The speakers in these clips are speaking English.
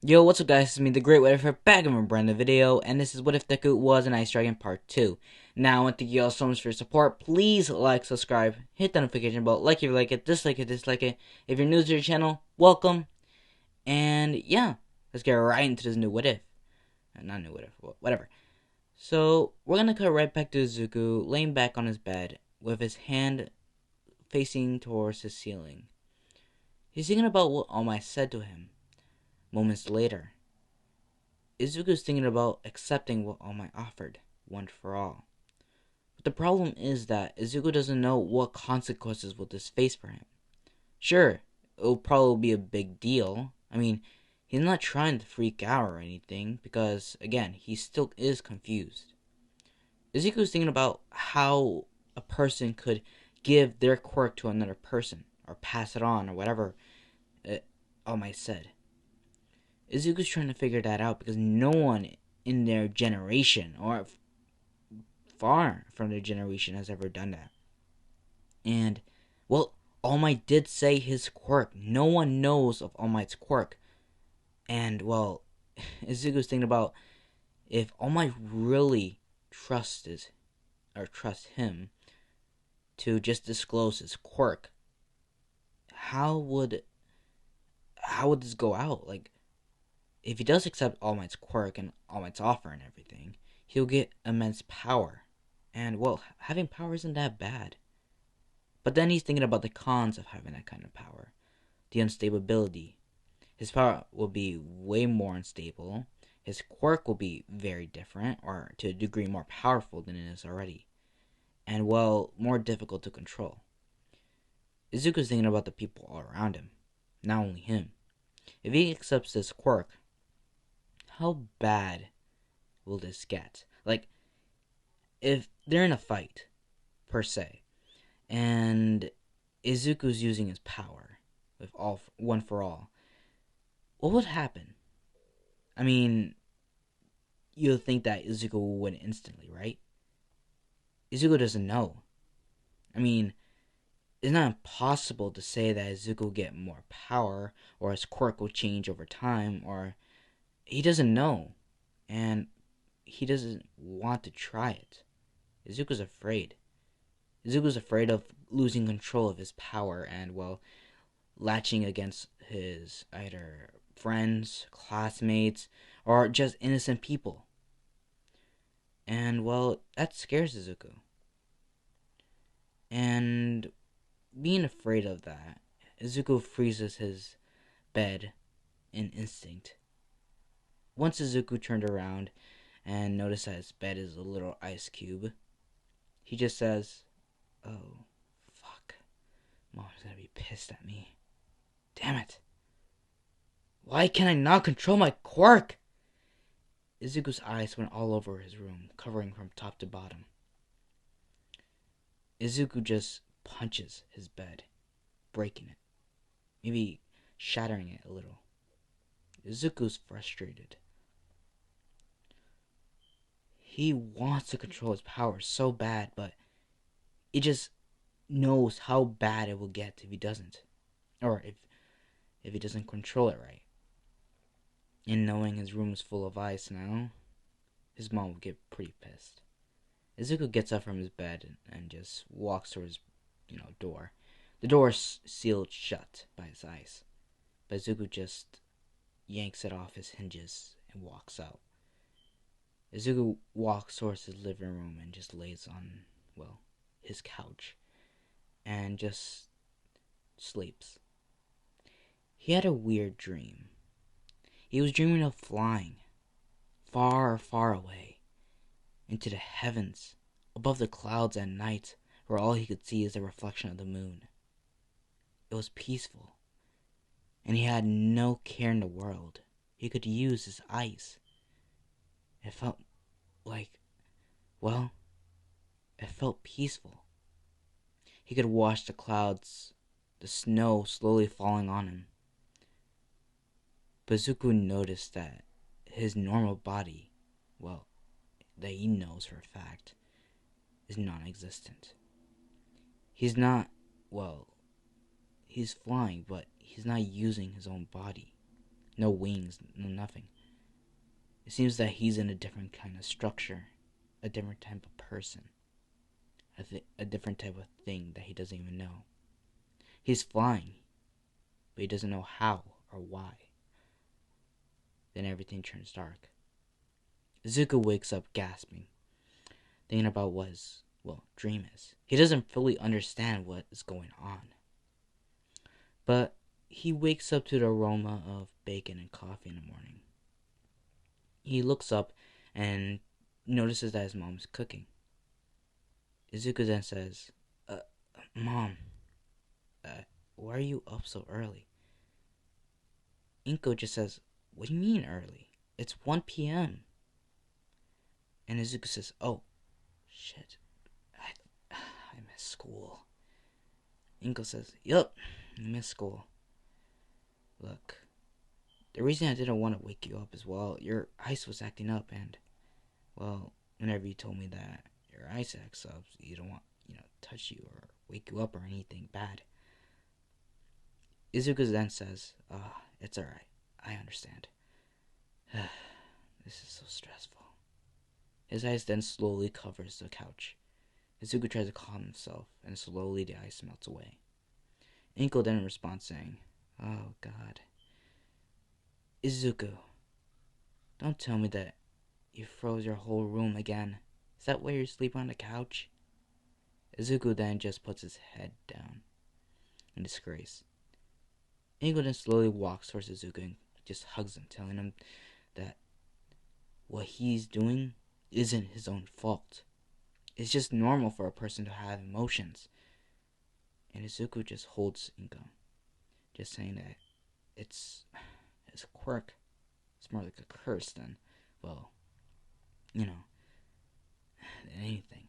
Yo, what's up guys, it's me, the Great What If, back in a brand new video, and this is What If Deku Was an Ice Dragon Part 2. Now, I want to thank you all so much for your support. Please like, subscribe, hit the notification bell, like if you like it, dislike it, dislike it. If you're new to the channel, welcome. And yeah, let's get right into this new What If. Not new What If, whatever. So, we're gonna cut right back to Izuku, laying back on his bed, with his hand facing towards his ceiling. He's thinking about what All Might said to him. Moments later, Izuku's thinking about accepting what All Might offered, once for all. But the problem is that Izuku doesn't know what consequences will this face for him. Sure, it'll probably be a big deal. I mean, he's not trying to freak out or anything, because, again, he still is confused. Izuku's thinking about how a person could give their quirk to another person, or pass it on, or whatever All Might said. Izuku's trying to figure that out because no one in their generation, or far from their generation, has ever done that. And, well, All Might did say his quirk. No one knows of All Might's quirk. And, well, Izuku's thinking about if All Might really trusts him to just disclose his quirk, how would this go out? Like, if he does accept All Might's quirk and All Might's offer and everything, he'll get immense power. And, well, having power isn't that bad. But then he's thinking about the cons of having that kind of power. The unstability. His power will be way more unstable. His quirk will be very different, or to a degree more powerful than it is already. And, well, more difficult to control. Izuku's thinking about the people all around him. Not only him. If he accepts this quirk, how bad will this get? Like, if they're in a fight, per se, and Izuku's using his power with one for all, what would happen? I mean, you'll think that Izuku will win instantly, right? Izuku doesn't know. I mean, it's not impossible to say that Izuku will get more power, or his quirk will change over time, or he doesn't know, and he doesn't want to try it. Izuku's afraid. Izuku's afraid of losing control of his power and, well, latching against his either friends, classmates, or just innocent people. And, well, that scares Izuku. And being afraid of that, Izuku freezes his bed in instinct. Once Izuku turned around and noticed that his bed is a little ice cube, he just says, "Oh, fuck. Mom's gonna be pissed at me. Damn it. Why can I not control my quirk?" Izuku's eyes went all over his room, covering from top to bottom. Izuku just punches his bed, breaking it, maybe shattering it a little. Izuku's frustrated. He wants to control his power so bad, but he just knows how bad it will get if he doesn't. Or if he doesn't control it right. And knowing his room is full of ice now, his mom will get pretty pissed. Izuku gets up from his bed and just walks towards his, door. The door is sealed shut by his ice, but Izuku just yanks it off his hinges and walks out. Izuku walks towards his living room and just lays on, well, his couch and just sleeps. He had a weird dream. He was dreaming of flying far, far away into the heavens, above the clouds at night, where all he could see is the reflection of the moon. It was peaceful, and he had no care in the world. He could use his ice. It felt like, well, it felt peaceful. He could watch the clouds, the snow slowly falling on him. But Izuku noticed that his normal body, well, that he knows for a fact, is non-existent. He's not, well, he's flying, but he's not using his own body. No wings, no nothing. It seems that he's in a different kind of structure, a different type of person, a different type of thing that he doesn't even know. He's flying, but he doesn't know how or why. Then everything turns dark. Izuku wakes up gasping, thinking about what his, dream is. He doesn't fully understand what is going on. But he wakes up to the aroma of bacon and coffee in the morning. He looks up and notices that his mom is cooking. Izuku then says, Mom, why are you up so early? Inko just says, what do you mean early? It's 1 p.m. And Izuku says, oh, shit, I miss school. Inko says, yup, I miss school. Look, the reason I didn't want to wake you up is, your ice was acting up, and, whenever you told me that your ice acts up, you don't want, touch you or wake you up or anything bad. Izuku then says, it's alright, I understand. This is so stressful. His ice then slowly covers the couch. Izuku tries to calm himself, and slowly the ice melts away. Inko then responds saying, oh god. Izuku, don't tell me that you froze your whole room again. Is that why you're sleeping on the couch? Izuku then just puts his head down in disgrace. Ingo then slowly walks towards Izuku and just hugs him, telling him that what he's doing isn't his own fault. It's just normal for a person to have emotions. And Izuku just holds Ingo, just saying that it's a quirk. It's more like a curse than, than anything.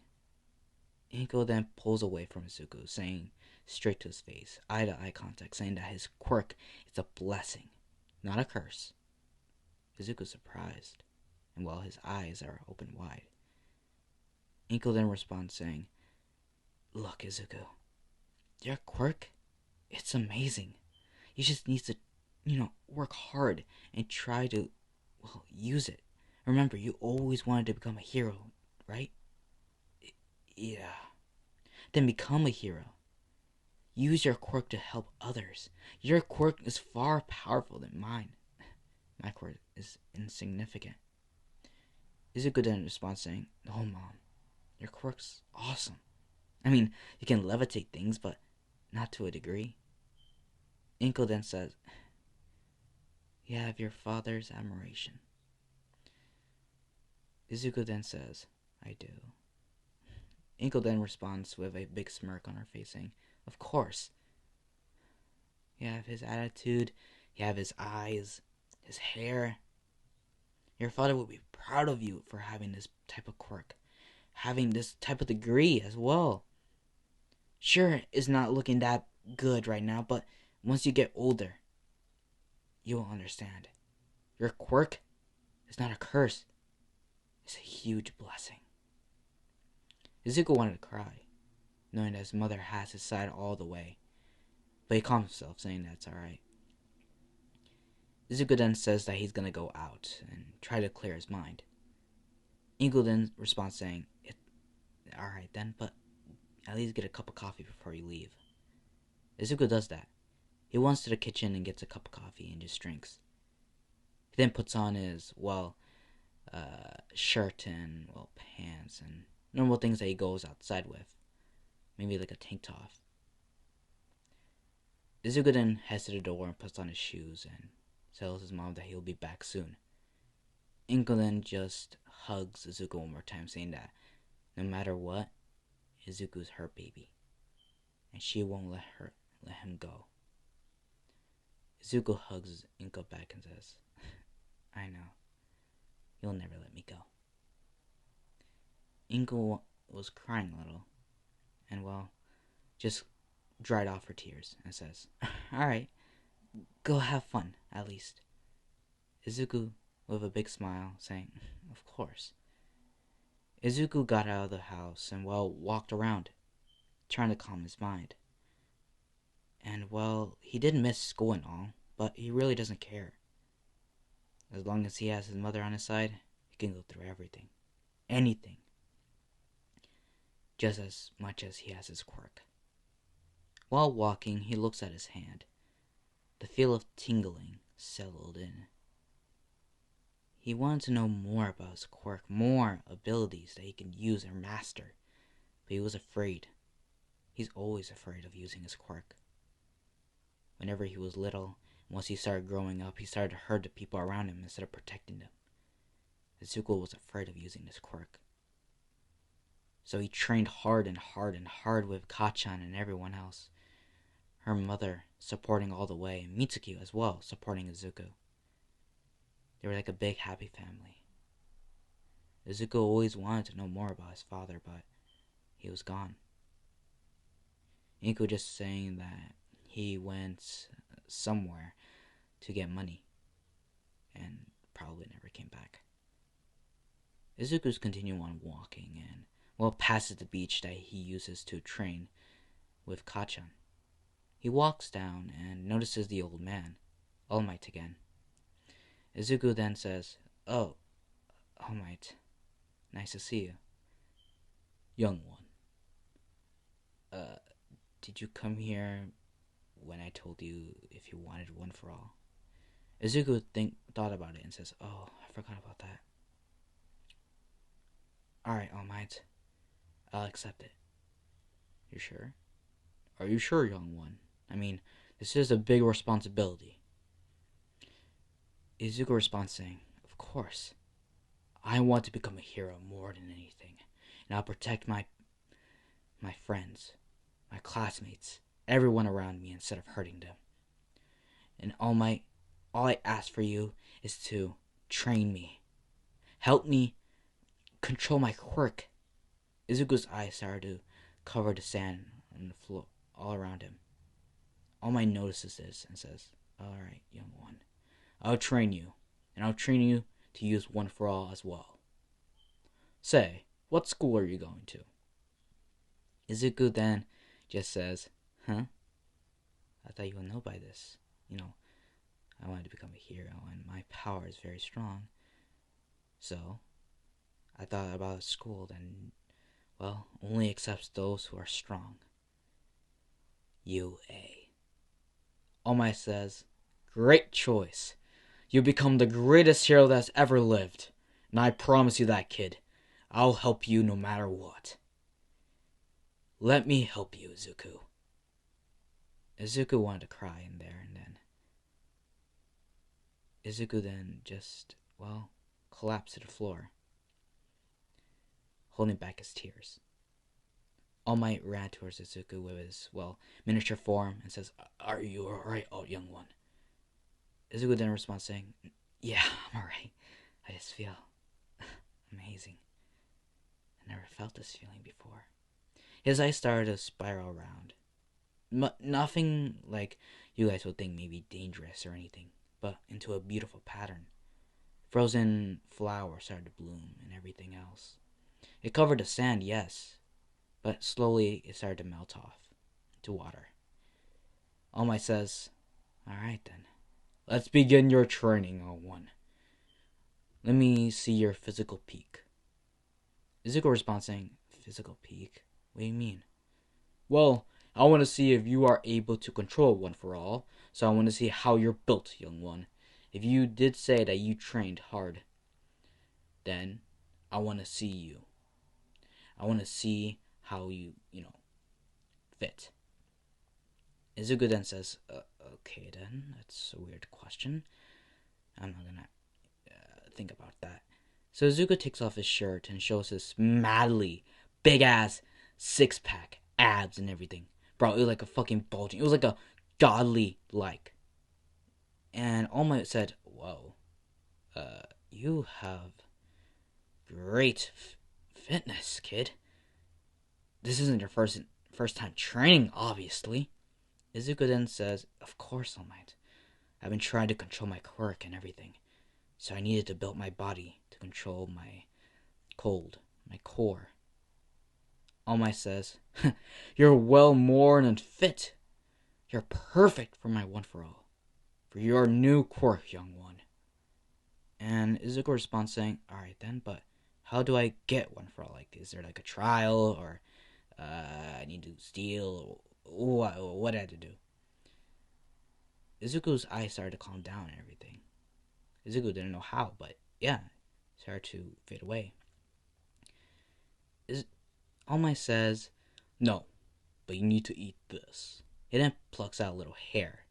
Inko then pulls away from Izuku, saying straight to his face, eye-to-eye contact, saying that his quirk is a blessing, not a curse. Izuku's surprised, and his eyes are open wide. Inko then responds saying, look, Izuku, your quirk, it's amazing. You just need to, work hard and try to, use it. Remember, you always wanted to become a hero, right? Yeah. Then become a hero. Use your quirk to help others. Your quirk is far powerful than mine. My quirk is insignificant. Izuku then responds saying, no, Mom, your quirk's awesome. I mean, you can levitate things, but not to a degree. Inko then says, you have your father's admiration. Izuku then says, I do. Inko then responds with a big smirk on her face, saying, of course. You have his attitude, you have his eyes, his hair. Your father would be proud of you for having this type of quirk, having this type of degree as well. Sure, it's not looking that good right now, but once you get older, you will understand. Your quirk is not a curse. It's a huge blessing. Izuku wanted to cry, knowing that his mother has his side all the way, but he calmed himself, saying that it's alright. Izuku then says that he's gonna go out and try to clear his mind. Ingo then responds saying, alright then, but at least get a cup of coffee before you leave. Izuku does that. He runs to the kitchen and gets a cup of coffee and just drinks. He then puts on his, shirt and, pants and normal things that he goes outside with. Maybe like a tank top. Izuku then heads to the door and puts on his shoes and tells his mom that he'll be back soon. Inko then just hugs Izuku one more time, saying that no matter what, Izuku's her baby, and she won't let him go. Izuku hugs Inko back and says, I know, you'll never let me go. Inko was crying a little, and just dried off her tears and says, alright, go have fun, at least. Izuku, with a big smile, saying, of course. Izuku got out of the house and, walked around, trying to calm his mind. And, he did miss school and all, but he really doesn't care. As long as he has his mother on his side, he can go through everything. Anything. Just as much as he has his quirk. While walking, he looks at his hand. The feel of tingling settled in. He wanted to know more about his quirk, more abilities that he can use or master, but he was afraid. He's always afraid of using his quirk. Whenever he was little, once he started growing up, he started to hurt the people around him instead of protecting them. Izuku was afraid of using his quirk. So he trained hard and hard and hard with Kachan and everyone else. Her mother supporting all the way, and Mitsuki as well supporting Izuku. They were like a big happy family. Izuku always wanted to know more about his father, but he was gone. Inko just saying that he went somewhere to get money and probably never came back. Izuku's continuing on walking and passes the beach that he uses to train with Kachan. He walks down and notices the old man, All Might again. Izuku then says, "Oh, All Might, nice to see you." "Young one, did you come here when I told you if you wanted one for all?" Izuku thought about it and says, "Oh, I forgot about that." "Alright, All Might, I'll accept it." "You sure?" "Are you sure, young one? I mean, this is a big responsibility." Izuku responds saying, "Of course. I want to become a hero more than anything, and I'll protect my friends, my classmates, everyone around me instead of hurting them. And all I ask for you is to train me. Help me control my quirk." Izuku's eyes started to cover the sand on the floor all around him. All Might notices this and says, "Alright, young one. I'll train you, and I'll train you to use One for All as well. Say, what school are you going to?" Izuku then just says, "Huh? I thought you would know by this. I wanted to become a hero, and my power is very strong. So, I thought about a school that, only accepts those who are strong. UA." All Might says, "Great choice. You become the greatest hero that's ever lived. And I promise you that, kid. I'll help you no matter what." "Let me help you, Izuku." Izuku wanted to cry in there and then. Izuku then just, collapsed to the floor, holding back his tears. All Might ran towards Izuku with his, miniature form and says, "Are you alright, young one?" Izuku then responds saying, "Yeah, I'm alright. I just feel amazing. I never felt this feeling before." His eyes started to spiral around. Nothing like you guys would think maybe dangerous or anything, but into a beautiful pattern. Frozen flowers started to bloom and everything else. It covered the sand, yes, but slowly it started to melt off to water. All Might says, "Alright then. Let's begin your training, one. Let me see your physical peak." Izuku responds saying, "Physical peak? What do you mean?" "Well, I want to see if you are able to control One for All, so I want to see how you're built, young one. If you did say that you trained hard, then I want to see you. I want to see how you, fit." Izuku then says, "Okay then, that's a weird question. I'm not gonna think about that." So Izuku takes off his shirt and shows his madly big-ass six-pack, abs and everything. Bro, it was like a fucking bulging. It was like a godly-like. And All Might said, "Whoa, you have great fitness, kid. This isn't your first time training, obviously." Izuku then says, "Of course, All Might. I've been trying to control my quirk and everything, so I needed to build my body to control my my core." All Might says, "You're well more than fit. You're perfect for my One for All, for your new quirk, young one." And Izuku responds saying, "Alright then, but how do I get one for all? Like, is there like a trial, or I need to steal? What did I have to do?" Izuku's eyes started to calm down and everything. Izuku didn't know how, but yeah, it started to fade away. All Might says, "No, but you need to eat this." He then plucks out a little hair,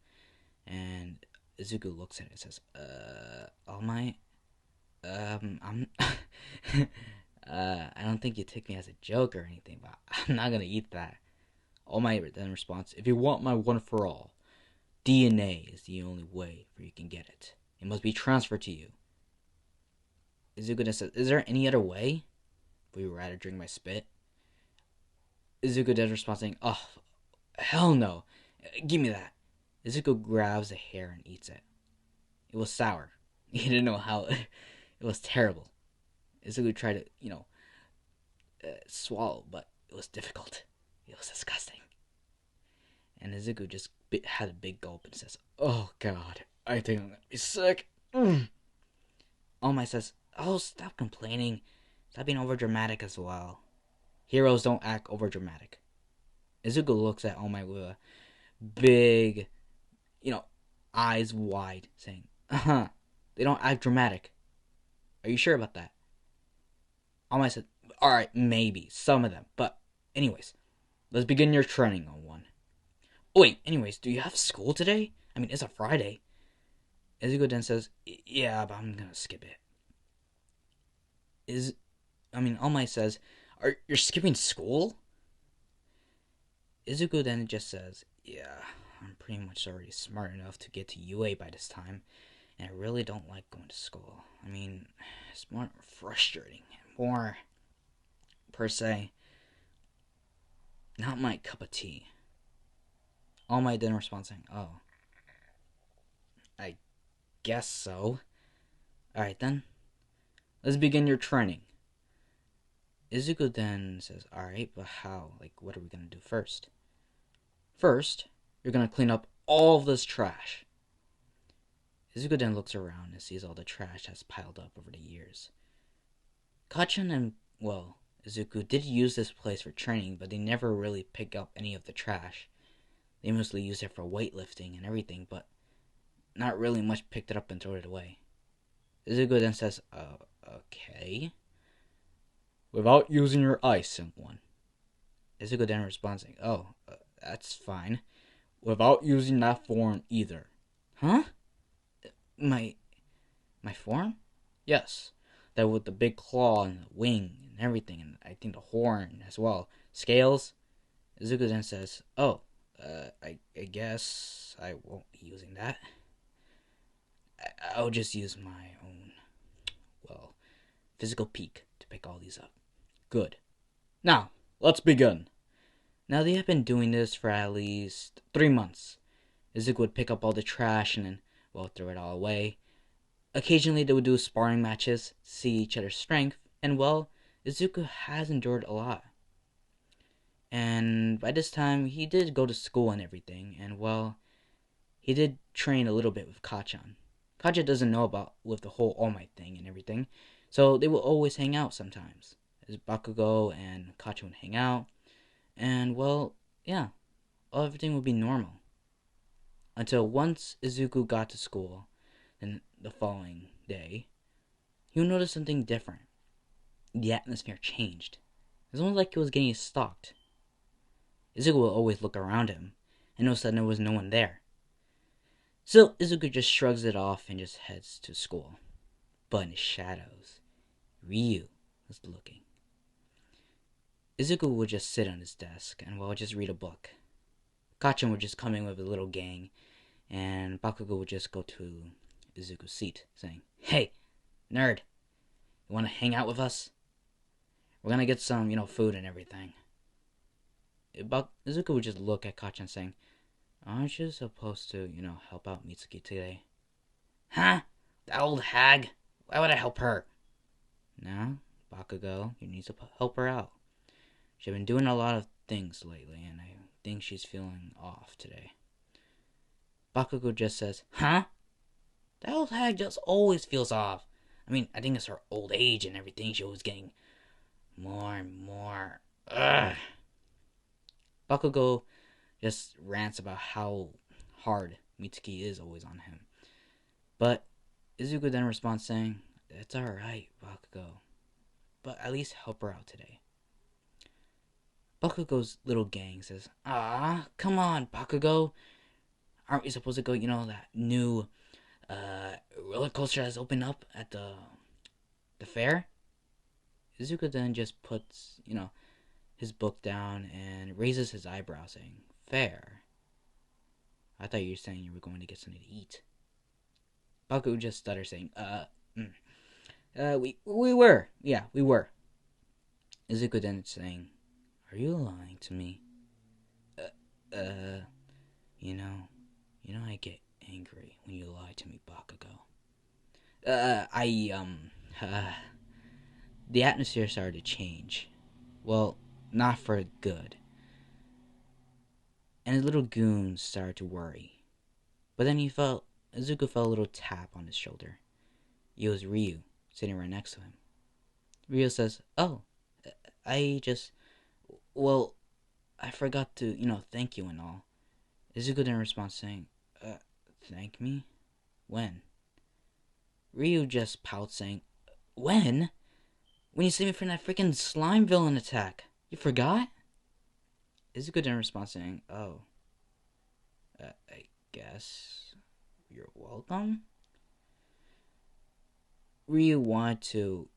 and Izuku looks at it and says, All Might, I'm, I don't think you take me as a joke or anything, but I'm not gonna eat that." All Might then responds, "If you want my one for all, DNA is the only way where you can get it. It must be transferred to you." Izuku then says, "Is there any other way? Would you rather drink my spit?" Izuku then responds saying, "Oh, hell no. Give me that." Izuku grabs the hair and eats it. It was sour. He didn't know how. It was terrible. Izuku tried to, swallow, but it was difficult. It was disgusting. And Izuku just had a big gulp and says, "Oh God, I think I'm gonna be sick." All Might says, "Oh, stop complaining. Stop being overdramatic as well. Heroes don't act overdramatic." Izuku looks at All Might with a big, eyes wide, saying, "They don't act dramatic. Are you sure about that?" All Might said, "Alright, maybe. Some of them. But, anyways, let's begin your training on one." "Oh, wait, anyways, do you have school today? I mean, it's a Friday." Izuku then says, "Yeah, but I'm gonna skip it." All Might says, "You're skipping school?" Izuku then just says, "Yeah, I'm pretty much already smart enough to get to UA by this time, and I really don't like going to school. I mean, it's more frustrating, more, per se, not my cup of tea." All Might then responds saying, "Oh, I guess so. Alright then, let's begin your training." Izuku then says, "Alright, but how? Like, what are we gonna do first?" "First, you're gonna clean up all of this trash." Izuku then looks around and sees all the trash that's piled up over the years. Kachan and, Izuku did use this place for training, but they never really pick up any of the trash. They mostly use it for weightlifting and everything, but not really much picked it up and throw it away. Izuku then says, "Okay. Without using your ice, someone." Izuku then responds, "Oh, that's fine. Without using that form either." "Huh? My form?" "Yes. That with the big claw and the wing and everything, and I think the horn as well. Scales." Izuku then says, "Oh, I guess I won't be using that. I'll just use my own, physical peak to pick all these up." "Good. Now, let's begin." Now they have been doing this for at least 3 months. Izuku would pick up all the trash and then, throw it all away. Occasionally they would do sparring matches, see each other's strength, and Izuku has endured a lot. And by this time, he did go to school and everything, and he did train a little bit with Kachan. Kachan doesn't know about with the whole All Might thing and everything, so they will always hang out sometimes. As Bakugo and Kachan would hang out, and everything would be normal. Until once Izuku got to school, and the following day, he would notice something different. The atmosphere changed. It was almost like he was getting stalked. Izuku would always look around him, and notice that there was no one there. So Izuku just shrugs it off and just heads to school. But in the shadows, Ryu was looking. Izuku would just sit on his desk and just read a book. Kachan would just come in with a little gang, and Bakugo would just go to Izuku's seat, saying, "Hey, nerd, you want to hang out with us? We're gonna get some, food and everything." Izuku would just look at Kachan, saying, "Aren't you supposed to, help out Mitsuki today?" "Huh? That old hag? Why would I help her?" "No, Bakugo, you need to help her out. She's been doing a lot of things lately, and I think she's feeling off today." Bakugo just says, "Huh? That old hag just always feels off. I mean, I think it's her old age and everything. She was getting more and more. Ugh. Bakugo just rants about how hard Mitsuki is always on him. But Izuku then responds saying, "It's alright, Bakugo. But at least help her out today." Bakugo's little gang says, "Ah, come on, Bakugo. Aren't we supposed to go, that new roller coaster has opened up at the fair?" Izuku then just puts, his book down and raises his eyebrow saying, "Fair? I thought you were saying you were going to get something to eat." Bakugo just stutters saying, we were. Yeah, we were." Izuku then saying, "Are you lying to me?" Uh, uh, you know, I get angry when you lie to me, Bakugo. Uh, the atmosphere started to change. Well, not for good. And his little goons started to worry. But then Izuku felt a little tap on his shoulder. It was Ryu, sitting right next to him. Ryu says, "Oh, I just, well, I forgot to, thank you and all." Izuku then responds saying, "Thank me? When?" Ryu just pouts saying, "When? When you saved me from that freaking slime villain attack. You forgot?" Izuku then responds saying, "Oh, I guess you're welcome." Ryu wanted to,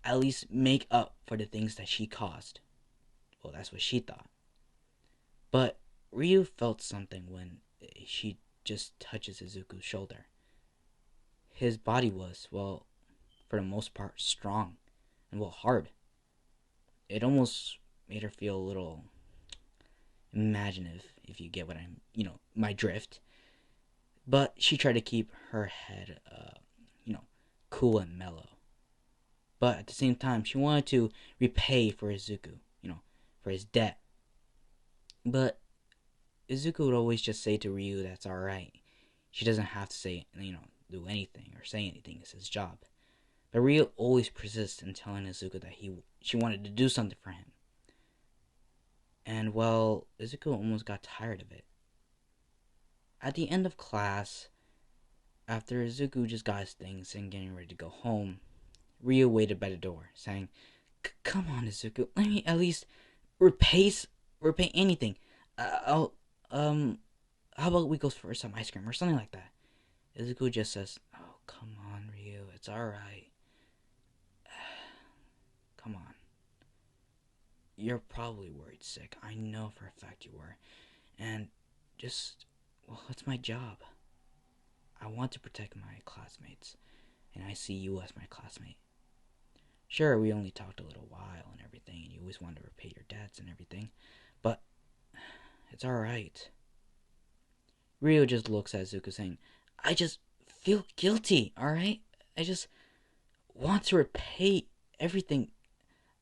at least make up for the things that she caused. Well, that's what she thought. But Ryu felt something when she just touches Izuku's shoulder. His body was, well, for the most part, strong and, well, hard. It almost made her feel a little imaginative, if you get what I'm, my drift. But she tried to keep her head, cool and mellow. But at the same time, she wanted to repay for Izuku, for his debt. But Izuku would always just say to Ryu that's alright. She doesn't have to say, do anything or say anything. It's his job. But Ryu always persists in telling Izuku that she wanted to do something for him. And, well, Izuku almost got tired of it. At the end of class, after Izuku just got his things and getting ready to go home, Ryu waited by the door, saying, "Come on, Izuku, let me at least repay anything. I'll, how about we go for some ice cream or something like that?" Izuku just says, "Oh, come on, Ryu, it's alright. Come on. You're probably worried sick. I know for a fact you were. And just, well, it's my job. I want to protect my classmates, and I see you as my classmate. Sure, we only talked a little while and everything, and you always wanted to repay your debts and everything, but it's alright." Ryo just looks at Izuku saying, "I just feel guilty, alright? I just want to repay everything.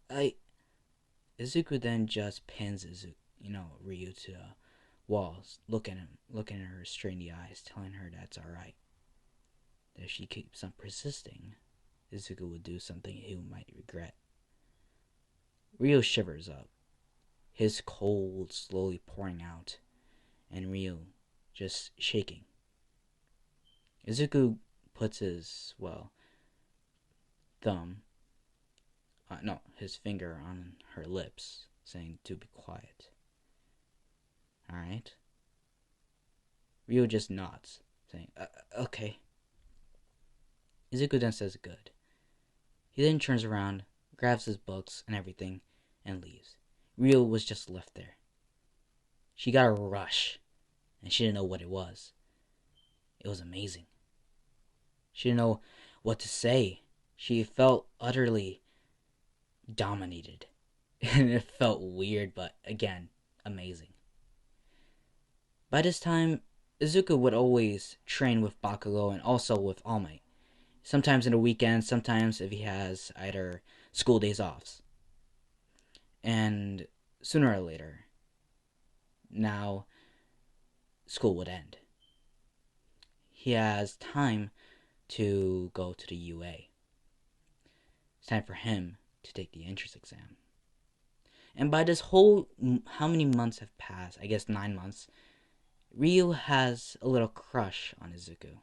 I..." Izuku then just pins Ryu to the walls, looking at her straight in the eyes, telling her that's alright. That if she keeps on persisting, Izuku will do something he might regret. Ryo shivers up, his cold slowly pouring out, and Ryo just shaking. Izuku puts his, well, his finger on her lips, saying to be quiet. Alright? Ryo just nods, saying, "Okay." Izuku then says good. He then turns around, grabs his books and everything, and leaves. Ryo was just left there. She got a rush, and she didn't know what it was. It was amazing. She didn't know what to say. She felt utterly dominated. And it felt weird, but again, amazing. By this time, Izuku would always train with Bakugo and also with All Might. Sometimes in the weekends, sometimes if he has either school days off. And sooner or later, now school would end. He has time to go to the UA. It's time for him to take the entrance exam. And by this whole, how many months have passed? I guess 9 months. Ryu has a little crush on Izuku.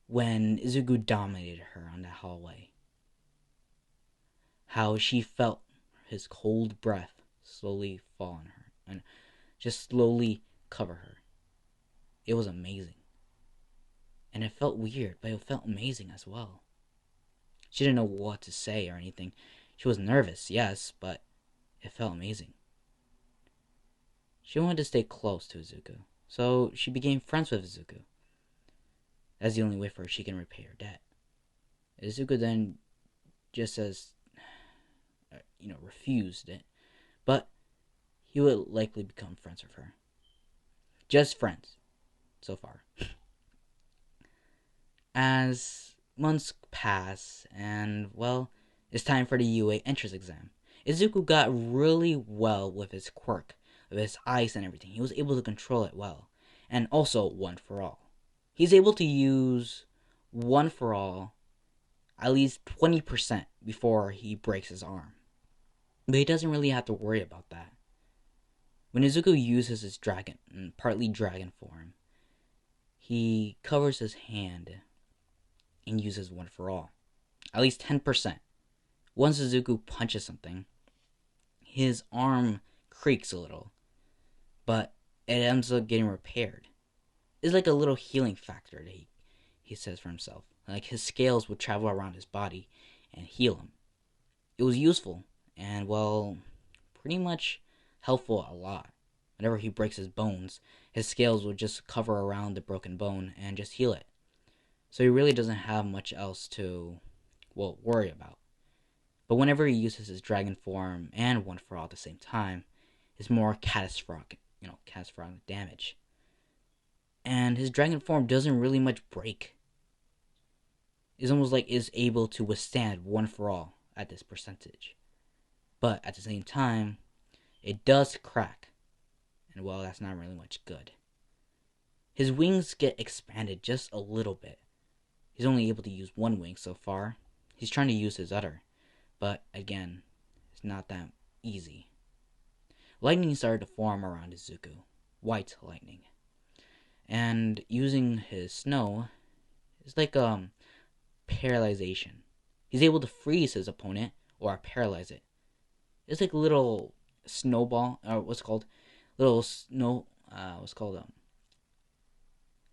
When Izuku dominated her on that hallway, how she felt his cold breath slowly fall on her and just slowly cover her. It was amazing. And it felt weird, but it felt amazing as well. She didn't know what to say or anything. She was nervous, yes, but it felt amazing. She wanted to stay close to Izuku, so she became friends with Izuku. That's the only way for her she can repay her debt. Izuku then just refused it, but he would likely become friends with her. Just friends, so far. As months pass, and well, it's time for the UA entrance exam. Izuku got really well with his quirk, with his ice and everything. He was able to control it well, and also one for all. He's able to use one for all at least 20% before he breaks his arm. But he doesn't really have to worry about that. When Izuku uses his dragon, partly dragon form, he covers his hand and uses one for all. At least 10%. Once Izuku punches something, his arm creaks a little, but it ends up getting repaired. It's like a little healing factor that he says for himself. Like his scales would travel around his body and heal him. It was useful and, well, pretty much helpful a lot. Whenever he breaks his bones, his scales will just cover around the broken bone and just heal it. So he really doesn't have much else to, worry about. But whenever he uses his dragon form and one for all at the same time, it's more catastrophic damage. And his dragon form doesn't really much break. It's almost like it's able to withstand one for all at this percentage. But at the same time, it does crack. And well, that's not really much good. His wings get expanded just a little bit. He's only able to use one wing so far. He's trying to use his other. But again, it's not that easy. Lightning started to form around Izuku. White lightning. And using his snow, it's like paralyzation. He's able to freeze his opponent or paralyze it. It's like a little snowball, or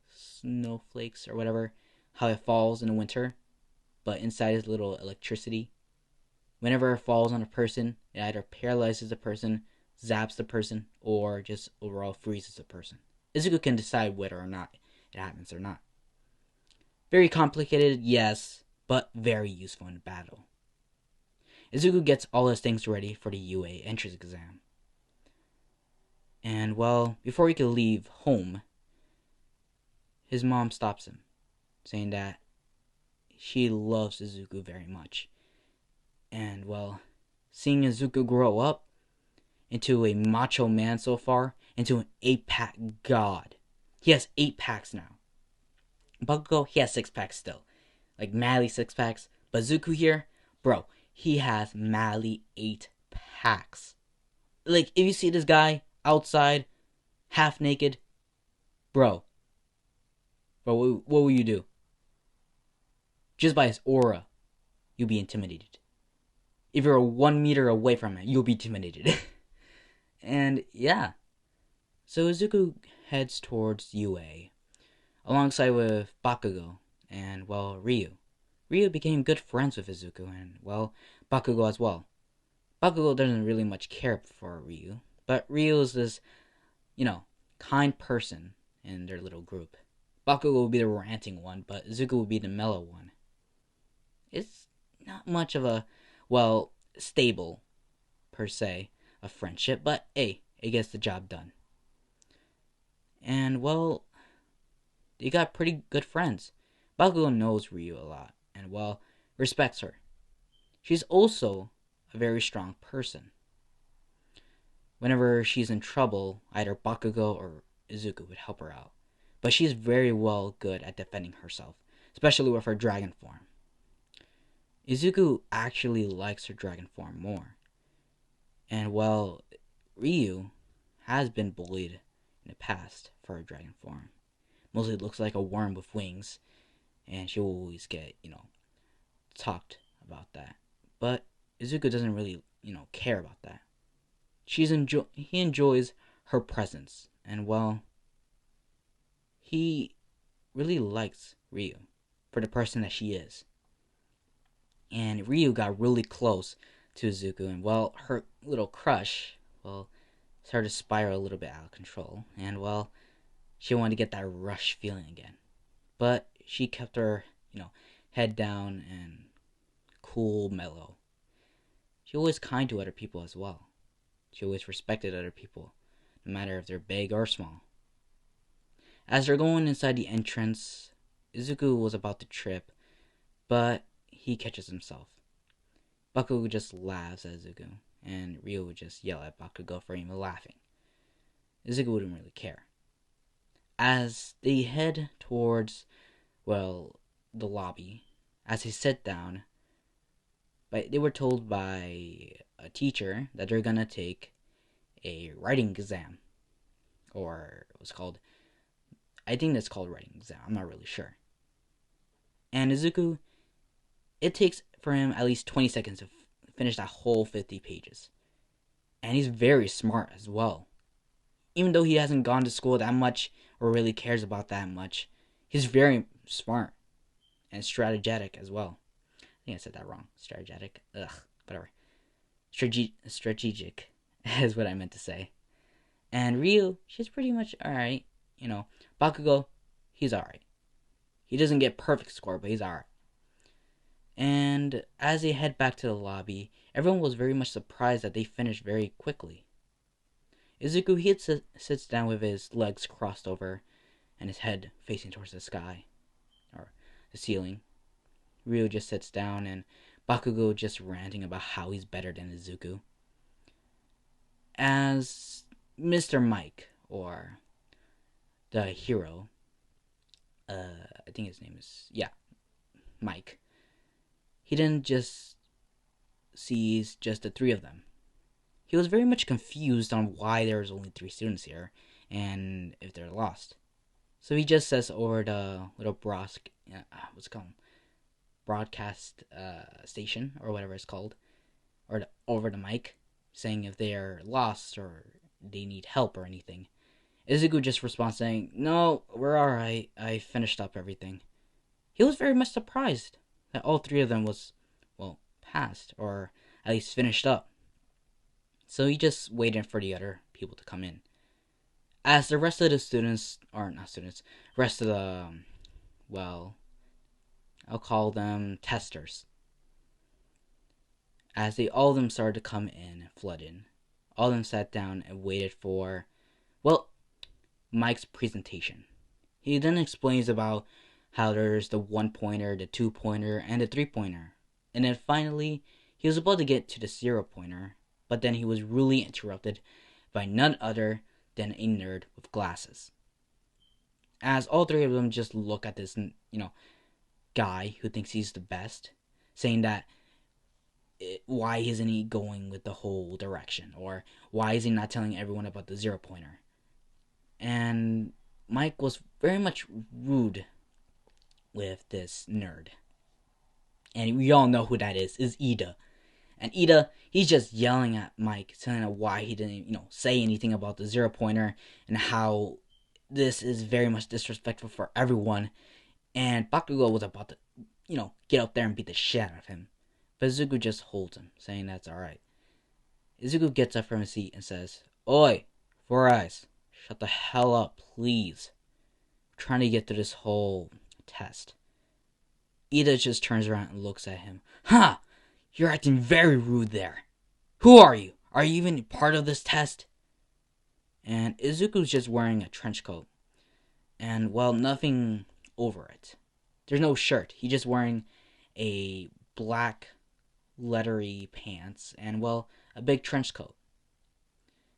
snowflakes or whatever, how it falls in the winter, but inside is little electricity. Whenever it falls on a person, it either paralyzes the person, zaps the person, or just overall freezes the person. Izuku can decide whether or not it happens or not. Very complicated, yes, but very useful in battle. Izuku gets all his things ready for the UA entrance exam. And, well, before he could leave home, his mom stops him, saying that she loves Izuku very much. And, well, seeing Izuku grow up into a macho man so far, into an 8-pack god. He has 8 packs now. Bakugo, he has 6 packs still. Like, madly 6 packs. But Izuku here, bro, he has madly 8 packs. Like, if you see this guy outside, half naked, bro, what will you do? Just by his aura, you'll be intimidated. If you're 1 meter away from him, you'll be intimidated. And yeah, so Izuku heads towards UA, alongside with Bakugo and, well, Ryu. Ryu became good friends with Izuku and, well, Bakugo as well. Bakugo doesn't really much care for Ryu, but Ryu is this, kind person in their little group. Bakugo will be the ranting one, but Izuku will be the mellow one. It's not much of a, stable, per se, a friendship, but hey, it gets the job done. And, well, they got pretty good friends. Bakugo knows Ryu a lot, and, well, respects her. She's also a very strong person. Whenever she's in trouble, either Bakugo or Izuku would help her out. But she's very well good at defending herself. especially with her dragon form. Izuku actually likes her dragon form more. And while Ryu has been bullied in the past for her dragon form, mostly looks like a worm with wings, and she'll always get, talked about that. But Izuku doesn't really, care about that. He enjoys her presence, and well, he really likes Ryu for the person that she is. And Ryu got really close to Izuku, and well, her little crush, well, started to spiral a little bit out of control, and well, she wanted to get that rush feeling again. But she kept her, head down and cool, mellow. She always kind to other people as well. She always respected other people, no matter if they're big or small. As they're going inside the entrance, Izuku was about to trip, but he catches himself. Bakugo just laughs at Izuku, and Ryo would just yell at Bakugo for even laughing. Izuku wouldn't really care. As they head towards, well, the lobby, as they sit down, they were told by a teacher that they're gonna take a writing exam. Or it was called, I think that's called writing exam, I'm not really sure. And Izuku, it takes for him at least 20 seconds to finish that whole 50 pages. And he's very smart as well. Even though he hasn't gone to school that much or really cares about that much, he's very smart and strategic as well. I think I said that wrong. Strategic. Whatever. Strategic is what I meant to say. And Ryu, she's pretty much alright. Bakugo, he's alright. He doesn't get perfect score, but he's alright. And as they head back to the lobby, everyone was very much surprised that they finished very quickly. Izuku, sits down with his legs crossed over and his head facing towards the sky, or the ceiling. Ryo just sits down, and Bakugo just ranting about how he's better than Izuku. As Mr. Mike, or the hero, I think his name is, Mike. He didn't just see just the three of them. He was very much confused on why there's only 3 students here, and if they're lost. So he just says over the little broadcast station, or whatever it's called, or over the mic, saying if they're lost or they need help or anything. Izuku just responds saying, "No, we're alright, I finished up everything." He was very much surprised that all 3 of them was, passed, or at least finished up. So he just waited for the other people to come in. As the rest of the students, or not students, rest of the, I'll call them testers. As all of them started to come in and flood in, all of them sat down and waited for, Mike's presentation. He then explains about how there's the 1-pointer, the 2-pointer, and the 3-pointer. And then finally, he was about to get to the 0-pointer, but then he was rudely interrupted by none other than a nerd with glasses. As all 3 of them just look at this, guy who thinks he's the best, saying that why isn't he going with the whole direction, or why is he not telling everyone about the 0-pointer? And Mike was very much rude with this nerd. And we all know who that is Ida. And Ida, he's just yelling at Mike, telling him why he didn't, say anything about the 0-pointer, and how this is very much disrespectful for everyone. And Bakugo was about to, get up there and beat the shit out of him. But Izuku just holds him, saying that's alright. Izuku gets up from his seat and says, "Oi, 4 Eyes, shut the hell up, please. I'm trying to get through this whole test." Ida just turns around and looks at him. "Huh! You're acting very rude there. Who are you? Are you even part of this test?" And Izuku's just wearing a trench coat. And, nothing over it. There's no shirt. He's just wearing a black lettery pants and, a big trench coat.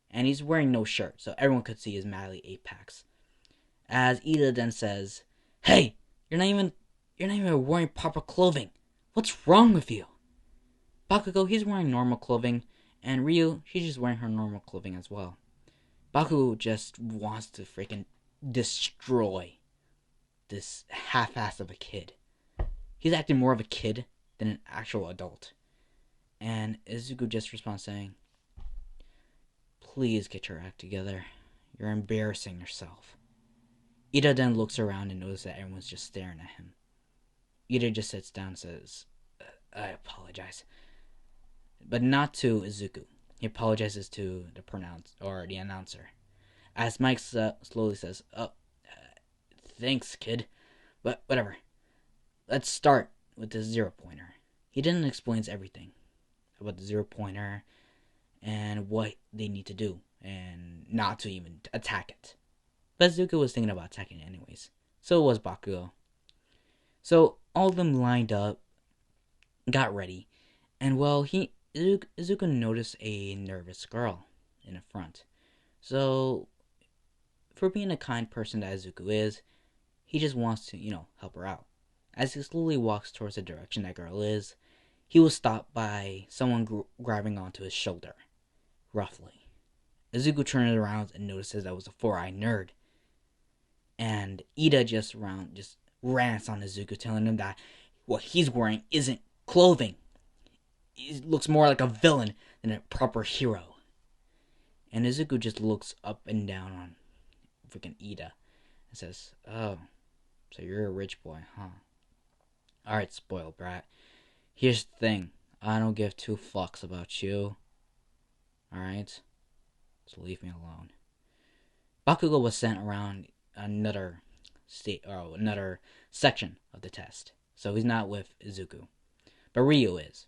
And he's wearing no shirt, so everyone could see his manly 8-packs. As Ida then says, "Hey, you're not even You're not even wearing proper clothing. What's wrong with you? Bakugo, he's wearing normal clothing, and Ryu, she's just wearing her normal clothing as well. Bakugo just wants to freaking destroy this half-ass of a kid. He's acting more of a kid than an actual adult. And Izuku just responds saying, please get your act together. You're embarrassing yourself. Ida then looks around and notices that everyone's just staring at him. Ida just sits down and says, I apologize. But not to Izuku. He apologizes to the announcer. As Mike slowly says, thanks, kid. But whatever. Let's start with the 0-pointer. He then explains everything about the 0-pointer and what they need to do and not to even attack it. But Izuku was thinking about attacking it anyways. So was Bakugo. So all of them lined up, got ready, and well, Izuku noticed a nervous girl in the front. So, for being a kind person that Izuku is, he just wants to, help her out. As he slowly walks towards the direction that girl is, he was stopped by someone grabbing onto his shoulder, roughly. Izuku turns around and notices that was a 4-eyed nerd. And Ida just rants on Izuku, telling him that what he's wearing isn't clothing. He looks more like a villain than a proper hero. And Izuku just looks up and down on freaking Ida and says, oh, so you're a rich boy, huh? Alright, spoiled brat. Here's the thing. I don't give 2 fucks about you. Alright? So leave me alone. Bakugo was sent around another section of the test. So he's not with Izuku. But Ryu is.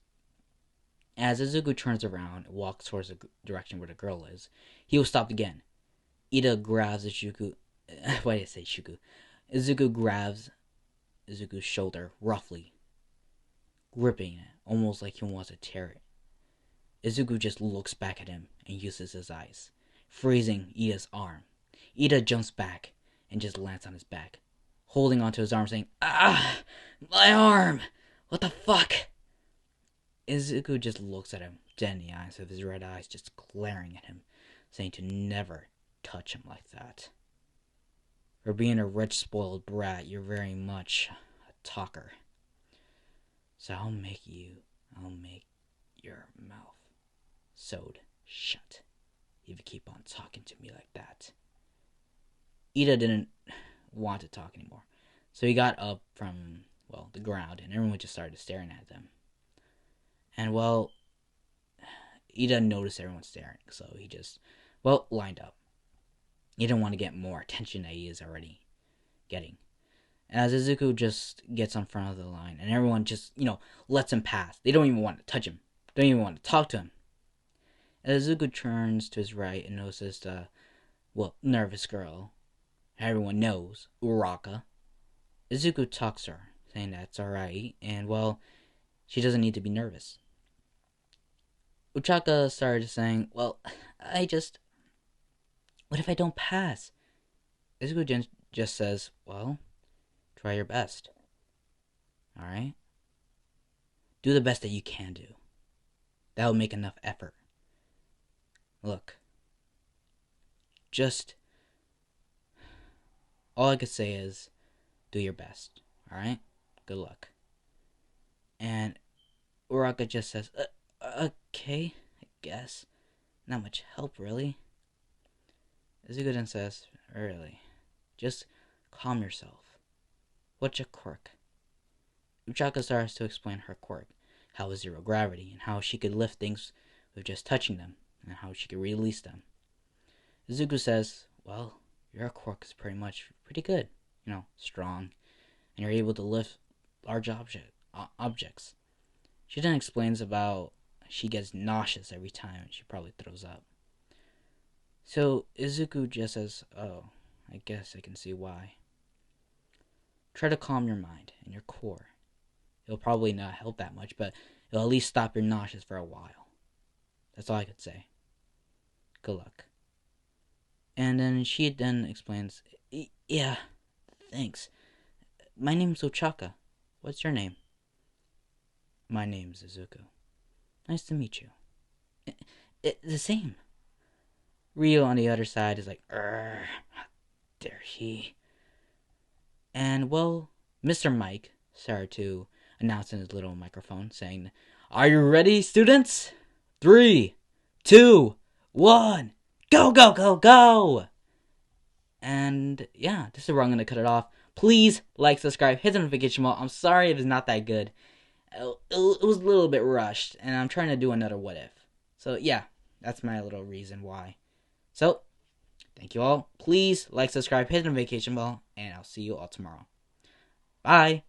As Izuku turns around and walks towards the direction where the girl is, he was stopped again. Ida grabs Izuku. Why did I say Shuku? Izuku grabs Izuku's shoulder roughly, gripping it, almost like he wants to tear it. Izuku just looks back at him and uses his eyes, freezing Ida's arm. Ida jumps back and just lands on his back, holding onto his arm, saying, ah, my arm! What the fuck? Izuku just looks at him, dead in the eyes, with his red eyes just glaring at him, saying to never touch him like that. For being a rich, spoiled brat, you're very much a talker. So I'll make your mouth sewed shut if you keep on talking to me like that. Ida didn't want to talk anymore, so he got up from, the ground, and everyone just started staring at them. And, Ida noticed everyone staring, so he just, lined up. He didn't want to get more attention that he is already getting. And as Izuku just gets on front of the line, and everyone just, lets him pass. They don't even want to touch him. Don't even want to talk to him. As Izuku turns to his right and notices the, nervous girl, everyone knows, Uraka, Izuku talks to her, saying that it's alright, and, she doesn't need to be nervous. Uchaka started saying, what if I don't pass? Izuku just says, try your best. Alright? Do the best that you can do. That will make enough effort. Look. All I could say is, do your best. Alright? Good luck. And Uraka just says, okay, I guess. Not much help, really. Izuku then says, really, just calm yourself. What's your quirk? Uchaka starts to explain her quirk, how is 0 gravity, and how she could lift things with just touching them, and how she could release them. Izuku says, your quirk is pretty good, strong, and you're able to lift large objects. She then explains about she gets nauseous every time and she probably throws up. So Izuku just says, I guess I can see why. Try to calm your mind and your core. It'll probably not help that much, but it'll at least stop your nauseous for a while. That's all I could say. Good luck. And then she explains, yeah, thanks. My name's Ochaka. What's your name? My name's Izuku. Nice to meet you. The same. Rio on the other side is like, how dare he? And, well, Mr. Mike started to announce in his little microphone, saying, "Are you ready, students? 3, 2, 1, go, go, go, go!" And, yeah, this is where I'm going to cut it off. Please like, subscribe, hit the notification bell. I'm sorry if it's not that good. It was a little bit rushed, and I'm trying to do another what if. So, yeah, that's my little reason why. So, thank you all. Please like, subscribe, hit the notification bell, and I'll see you all tomorrow. Bye.